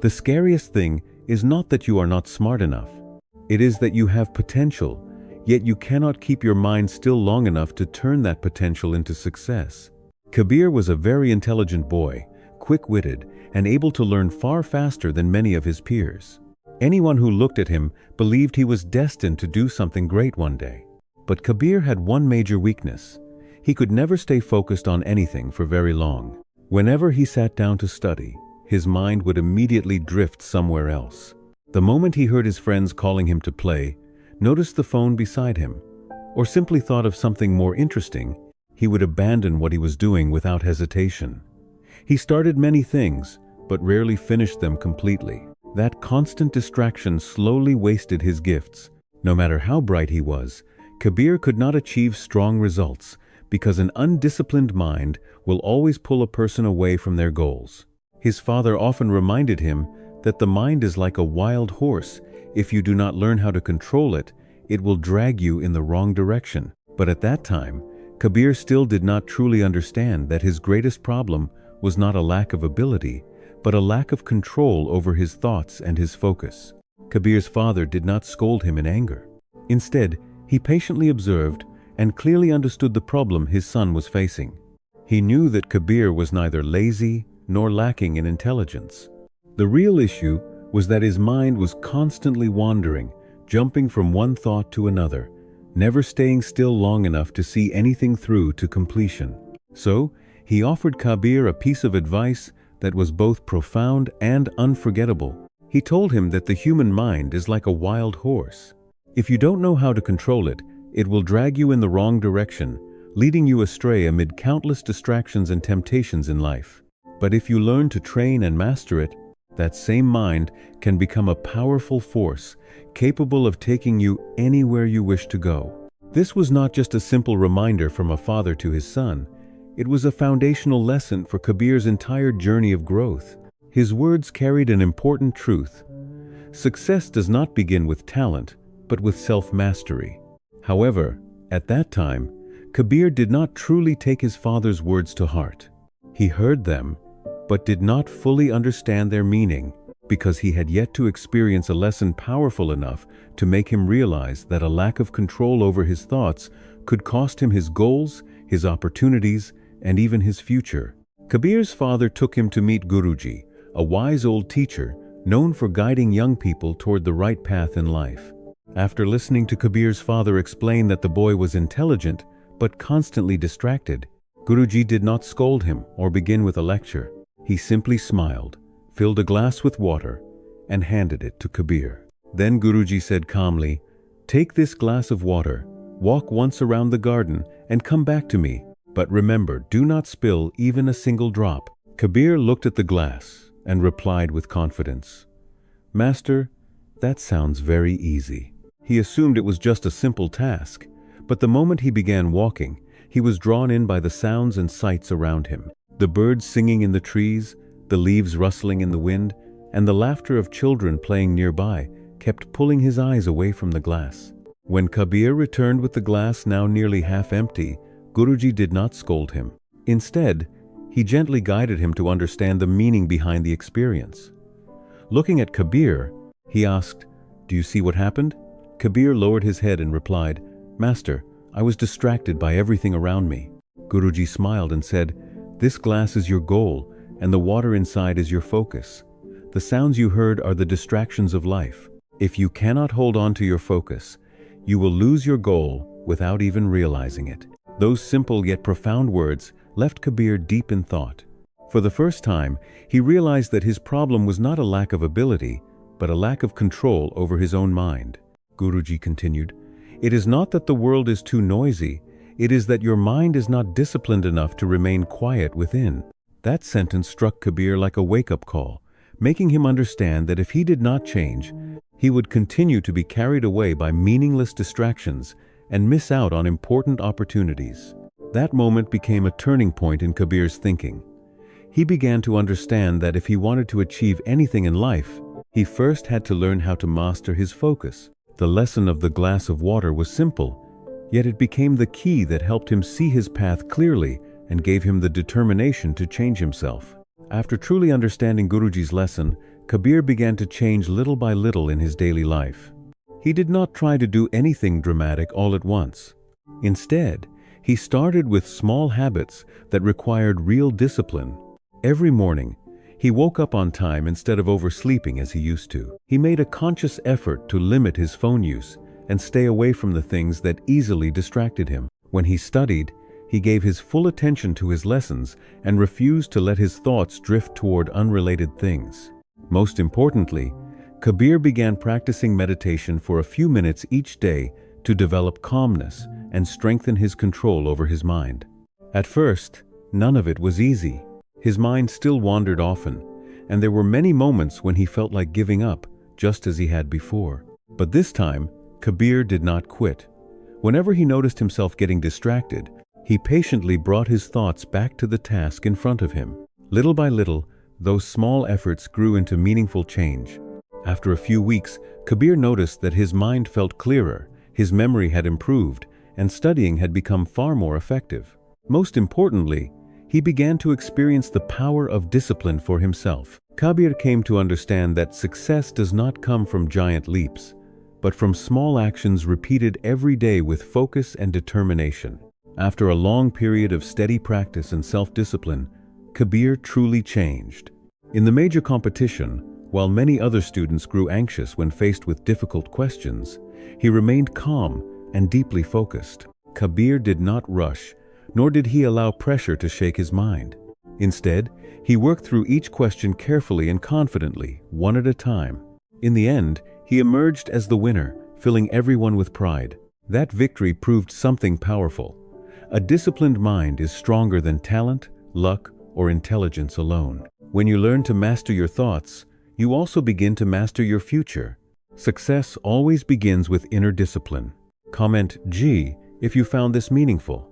The scariest thing is not that you are not smart enough. It is that you have potential, yet you cannot keep your mind still long enough to turn that potential into success. Kabir was a very intelligent boy, quick-witted, and able to learn far faster than many of his peers. Anyone who looked at him believed he was destined to do something great one day. But Kabir had one major weakness. He could never stay focused on anything for very long. Whenever he sat down to study, his mind would immediately drift somewhere else. The moment he heard his friends calling him to play, noticed the phone beside him, or simply thought of something more interesting, he would abandon what he was doing without hesitation. He started many things, but rarely finished them completely. That constant distraction slowly wasted his gifts. No matter how bright he was, Kabir could not achieve strong results because an undisciplined mind will always pull a person away from their goals. His father often reminded him that the mind is like a wild horse. If you do not learn how to control it, it will drag you in the wrong direction. But at that time, Kabir still did not truly understand that his greatest problem was not a lack of ability, but a lack of control over his thoughts and his focus. Kabir's father did not scold him in anger. Instead, he patiently observed and clearly understood the problem his son was facing. He knew that Kabir was neither lazy nor lacking in intelligence. The real issue was that his mind was constantly wandering, jumping from one thought to another, never staying still long enough to see anything through to completion. So, he offered Kabir a piece of advice that was both profound and unforgettable. He told him that the human mind is like a wild horse. If you don't know how to control it, it will drag you in the wrong direction, leading you astray amid countless distractions and temptations in life. But if you learn to train and master it, that same mind can become a powerful force, capable of taking you anywhere you wish to go. This was not just a simple reminder from a father to his son. It was a foundational lesson for Kabir's entire journey of growth. His words carried an important truth. Success does not begin with talent, but with self-mastery. However, at that time, Kabir did not truly take his father's words to heart. He heard them, but did not fully understand their meaning, because he had yet to experience a lesson powerful enough to make him realize that a lack of control over his thoughts could cost him his goals, his opportunities, and even his future. Kabir's father took him to meet Guruji, a wise old teacher known for guiding young people toward the right path in life. After listening to Kabir's father explain that the boy was intelligent but constantly distracted, Guruji did not scold him or begin with a lecture. He simply smiled, filled a glass with water, and handed it to Kabir. Then Guruji said calmly, "Take this glass of water, walk once around the garden, and come back to me. But remember, do not spill even a single drop." Kabir looked at the glass and replied with confidence, "Master, that sounds very easy." He assumed it was just a simple task, but the moment he began walking, he was drawn in by the sounds and sights around him. The birds singing in the trees, the leaves rustling in the wind, and the laughter of children playing nearby kept pulling his eyes away from the glass. When Kabir returned with the glass now nearly half empty, Guruji did not scold him. Instead, he gently guided him to understand the meaning behind the experience. Looking at Kabir, he asked, "Do you see what happened?" Kabir lowered his head and replied, "Master, I was distracted by everything around me." Guruji smiled and said, "This glass is your goal, and the water inside is your focus. The sounds you heard are the distractions of life. If you cannot hold on to your focus, you will lose your goal without even realizing it." Those simple yet profound words left Kabir deep in thought. For the first time, he realized that his problem was not a lack of ability, but a lack of control over his own mind. Guruji continued, "It is not that the world is too noisy, it is that your mind is not disciplined enough to remain quiet within." That sentence struck Kabir like a wake-up call, making him understand that if he did not change, he would continue to be carried away by meaningless distractions and miss out on important opportunities. That moment became a turning point in Kabir's thinking. He began to understand that if he wanted to achieve anything in life, he first had to learn how to master his focus. The lesson of the glass of water was simple, yet it became the key that helped him see his path clearly and gave him the determination to change himself. After truly understanding Guruji's lesson, Kabir began to change little by little in his daily life. He did not try to do anything dramatic all at once. Instead, he started with small habits that required real discipline. Every morning, he woke up on time instead of oversleeping as he used to. He made a conscious effort to limit his phone use and stay away from the things that easily distracted him. When he studied, he gave his full attention to his lessons and refused to let his thoughts drift toward unrelated things. Most importantly, Kabir began practicing meditation for a few minutes each day to develop calmness and strengthen his control over his mind. At first, none of it was easy. His mind still wandered often, and there were many moments when he felt like giving up, just as he had before. But this time, Kabir did not quit. Whenever he noticed himself getting distracted, he patiently brought his thoughts back to the task in front of him. Little by little, those small efforts grew into meaningful change. After a few weeks, Kabir noticed that his mind felt clearer, his memory had improved, and studying had become far more effective. Most importantly, he began to experience the power of discipline for himself. Kabir came to understand that success does not come from giant leaps, but from small actions repeated every day with focus and determination. After a long period of steady practice and self-discipline, Kabir truly changed. In the major competition, while many other students grew anxious when faced with difficult questions, he remained calm and deeply focused. Kabir did not rush, nor did he allow pressure to shake his mind. Instead, he worked through each question carefully and confidently, one at a time. In the end, he emerged as the winner, filling everyone with pride. That victory proved something powerful. A disciplined mind is stronger than talent, luck, or intelligence alone. When you learn to master your thoughts, you also begin to master your future. Success always begins with inner discipline. Comment G if you found this meaningful.